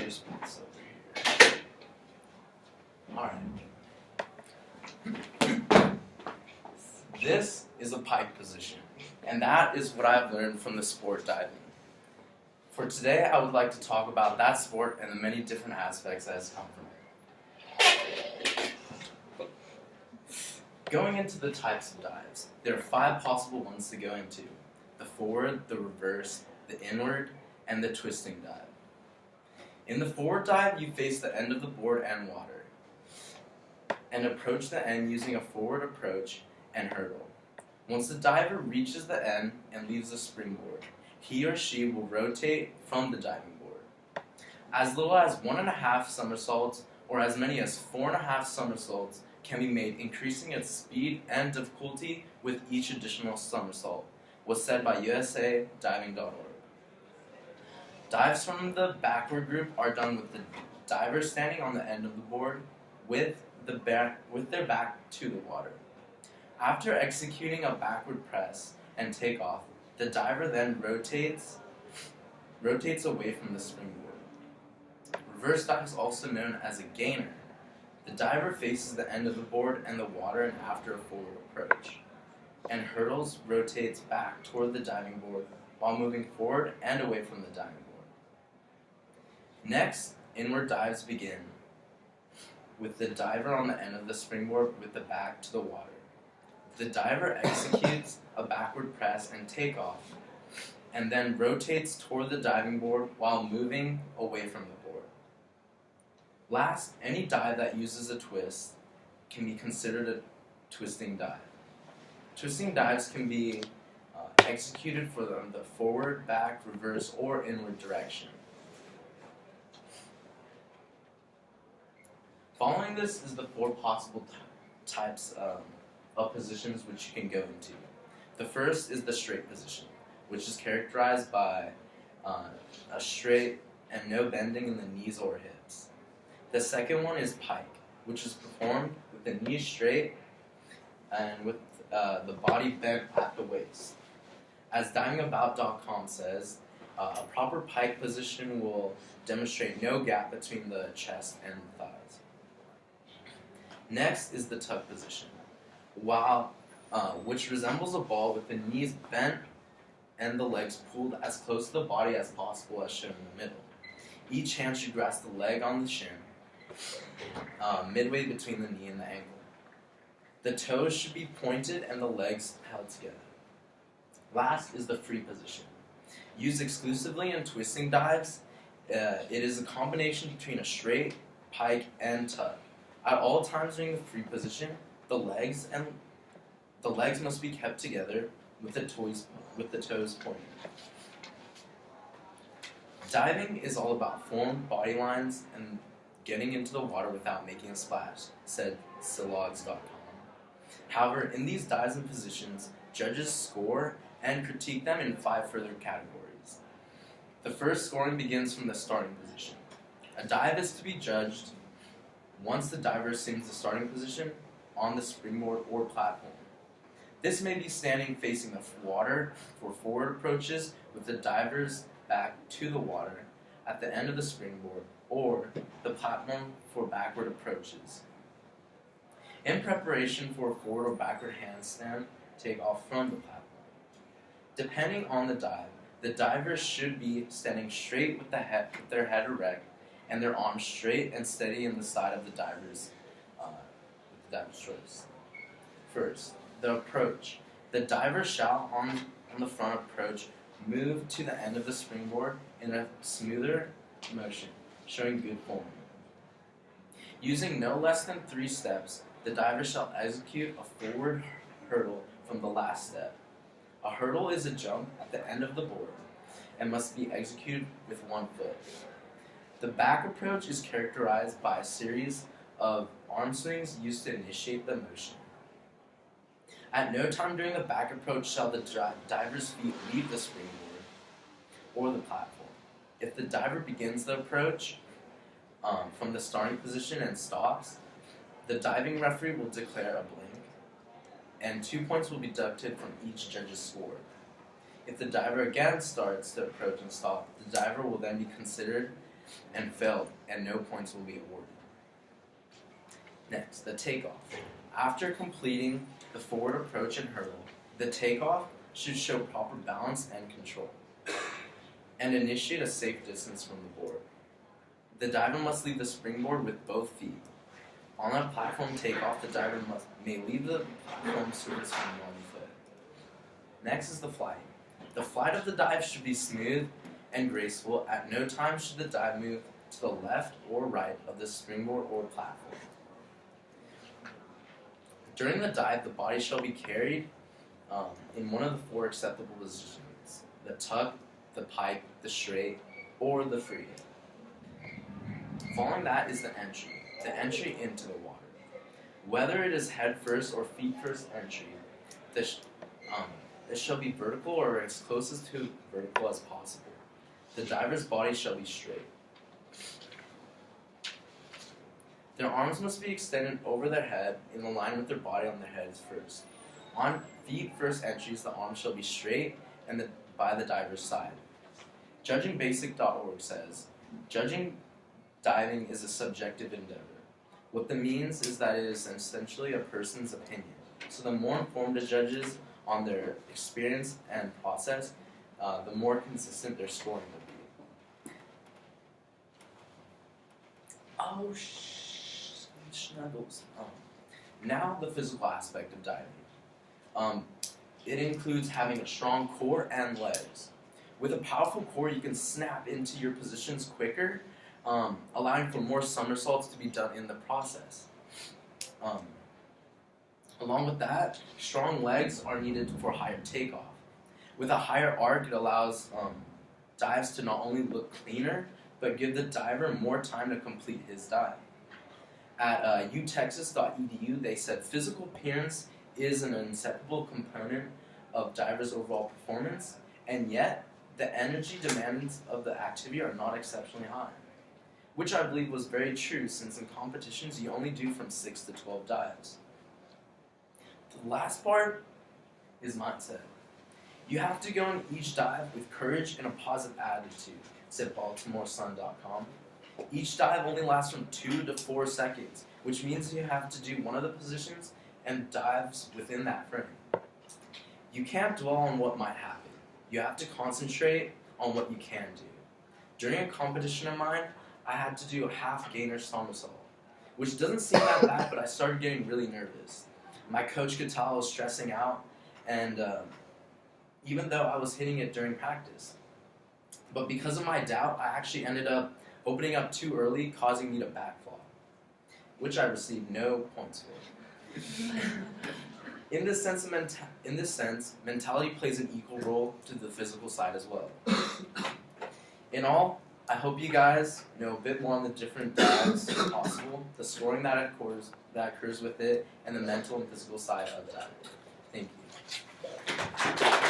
just put this over here. Alright. This is a pike position, and that is what I've learned from the sport diving. For today, I would like to talk about that sport and the many different aspects that has come from it. Going into the types of dives, there are 5 possible ones to go into: the forward, the reverse, the inward, and the twisting dive. In the forward dive, you face the end of the board and water, and approach the end using a forward approach and hurdle. Once the diver reaches the end and leaves the springboard, he or she will rotate from the diving board. As little as 1.5 somersaults or as many as 4.5 somersaults can be made, increasing its speed and difficulty with each additional somersault, was said by usadiving.org. Dives from the backward group are done with the diver standing on the end of the board with their back to the water. After executing a backward press and takeoff, the diver then rotates away from the springboard. Reverse dive is also known as a gainer. The diver faces the end of the board and the water and after a forward approach, and hurdles rotates back toward the diving board while moving forward and away from the diving board. Next, inward dives begin with the diver on the end of the springboard with the back to the water. The diver executes a backward press and takeoff, and then rotates toward the diving board while moving away from the board. Last, any dive that uses a twist can be considered a twisting dive. Twisting dives can be executed for the forward, back, reverse, or inward direction. Following this is the 4 possible types of positions which you can go into. The first is the straight position, which is characterized by a straight and no bending in the knees or hips. The second one is pike, which is performed with the knees straight and with the body bent at the waist. As divingabout.com says, a proper pike position will demonstrate no gap between the chest and the thighs. Next is the tuck position, which resembles a ball with the knees bent and the legs pulled as close to the body as possible, as shown in the middle. Each hand should grasp the leg on the shin, midway between the knee and the ankle. The toes should be pointed and the legs held together. Last is the free position. Used exclusively in twisting dives, it is a combination between a straight, pike, and tuck. At all times during the free position, the legs must be kept together with the toes pointed. Diving is all about form, body lines, and getting into the water without making a splash, said Silogs.com. However, in these dives and positions, judges score and critique them in 5 further categories. The first scoring begins from the starting position. A dive is to be judged once the diver assumes the starting position on the springboard or platform. This may be standing facing the water for forward approaches with the diver's back to the water at the end of the springboard, or the platform for backward approaches. In preparation for a forward or backward handstand takeoff from the platform. Depending on the dive, the divers should be standing straight with their head erect and their arms straight and steady in the side of the diver's choice. First, the approach. The diver shall, on the front approach, move to the end of the springboard in a smoother motion, showing good form. Using no less than 3 steps, the diver shall execute a forward hurdle from the last step. A hurdle is a jump at the end of the board and must be executed with 1 foot. The back approach is characterized by a series of arm swings used to initiate the motion. At no time during the back approach shall the diver's feet leave the springboard or the platform. If the diver begins the approach from the starting position and stops, the diving referee will declare a blank, and 2 points will be deducted from each judge's score. If the diver again starts the approach and stop, the diver will then be considered and failed, and no points will be awarded. Next, the takeoff. After completing the forward approach and hurdle, the takeoff should show proper balance and control, and initiate a safe distance from the board. The diver must leave the springboard with both feet. On a platform takeoff, the diver may leave the platform surface from one foot. Next is the flight. The flight of the dive should be smooth and graceful. At no time should the dive move to the left or right of the springboard or platform. During the dive, the body shall be carried in one of the 4 acceptable positions: the tuck, the pike, the straight, or the free. Following that is the entry into the water. Whether it is head first or feet first entry, this shall be vertical or as close to vertical as possible. The diver's body shall be straight. Their arms must be extended over their head in line with their body on their heads first. On feet first entries, the arms shall be straight and by the diver's side. JudgingBasic.org says, "Judging diving is a subjective endeavor. What that means is that it is essentially a person's opinion. So the more informed a judge is on their experience and process, the more consistent their scoring will be." Oh, snuggles. Now the physical aspect of diving. It includes having a strong core and legs. With a powerful core, you can snap into your positions quicker, allowing for more somersaults to be done in the process. Along with that, strong legs are needed for higher takeoff. With a higher arc, it allows dives to not only look cleaner, but give the diver more time to complete his dive. At utexas.edu, they said physical appearance is an inseparable component of divers' overall performance, and yet the energy demands of the activity are not exceptionally high, which I believe was very true, since in competitions you only do from 6 to 12 dives. The last part is mindset. You have to go in each dive with courage and a positive attitude, said BaltimoreSun.com. Each dive only lasts from 2 to 4 seconds, which means you have to do one of the positions and dives within that frame. You can't dwell on what might happen. You have to concentrate on what you can do. During a competition of mine, I had to do a half gainer somersault, which doesn't seem that bad, but I started getting really nervous. My coach could tell I was stressing out, and even though I was hitting it during practice. But because of my doubt, I actually ended up opening up too early, causing me to backflop, which I received no points for. In this sense, mentality plays an equal role to the physical side as well. In all, I hope you guys know a bit more on the different dives if possible, the scoring that occurs with it, and the mental and physical side of diving. Thank you.